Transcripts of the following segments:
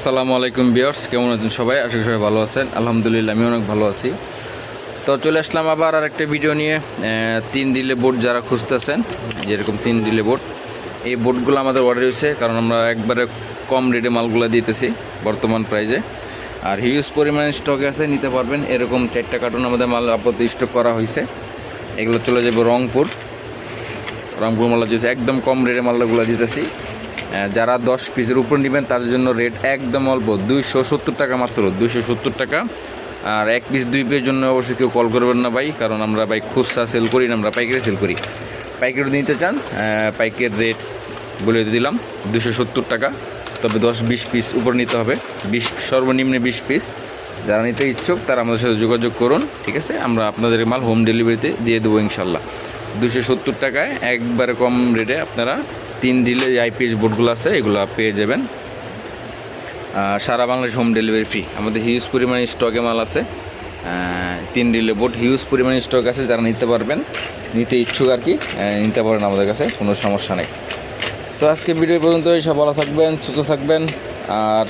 আসসালামু আলাইকুম ভিউয়ার্স, কেমন আছেন সবাই? আশা করি সবাই ভালো আছেন। আলহামদুলিল্লাহ আমি অনেক ভালো আছি। তো চলে আসলাম আবার আরেকটা ভিডিও নিয়ে। 3 রিলে বোট যারা খুঁজতেছেন, যেরকম 3 রিলে বোট, এই বোটগুলো আমাদের অর্ডার হয়েছে, কারণ আমরা একবারে কম রেটে মালগুলো দিতেছি বর্তমান প্রাইজে। আর হিউজ পরিমাণে স্টকে আছে, নিতে পারবেন। এরকম 4টা কার্টুন আমাদের মাল আপাতত স্টক করা হয়েছে। এগুলো চলে যাবে রংপুর মাল দিয়েছে, একদম কম রেটে মালগুলো দিতেছি। যারা 10 পিসের উপর নেবেন তাদের জন্য রেট একদম অল্প, 270 টাকা, মাত্র 270 টাকা। আর 1 পিস 2 পিসের জন্য অবশ্যই কেউ কল করবেন না ভাই, কারণ আমরা ভাই খুচরা সেল করি না, আমরা পাইকারি সেল করি। পাইকারি নিতে চান, পাইকারি রেট বলে দিলাম 270 টাকা। তবে 10-20 পিস উপর নিতে হবে, সর্বনিম্নে 20 পিস। যারা নিতে ইচ্ছুক তারা আমাদের সাথে যোগাযোগ করুন, ঠিক আছে? আমরা আপনাদের মাল হোম ডেলিভারিতে দিয়ে দেবো ইনশাল্লাহ। 270 টাকায় একবারে কম রেটে আপনারা 3 রিলে আইপিএস বোটগুলো আছে এগুলো পেয়ে যাবেন। সারা বাংলাদেশ হোম ডেলিভারি ফ্রি। আমাদের হিউজ পরিমাণে স্টকে মাল আছে, 3 রিলে বোট হিউজ পরিমাণে স্টক আছে। যারা নিতে পারবেন, নিতে ইচ্ছুক আর কি, নিতে পারেন আমাদের কাছে, কোনো সমস্যা নেই। তো আজকে ভিডিও পর্যন্ত সব ভালো থাকবেন, সুস্থ থাকবেন। আর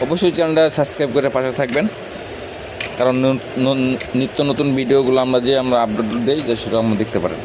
অবশ্যই চ্যানেলটা সাবস্ক্রাইব করে পাশে থাকবেন, কারণ নিত্য নতুন ভিডিওগুলো আমরা আপডেট দিই, যে সেটা আমরা দেখতে পারেন।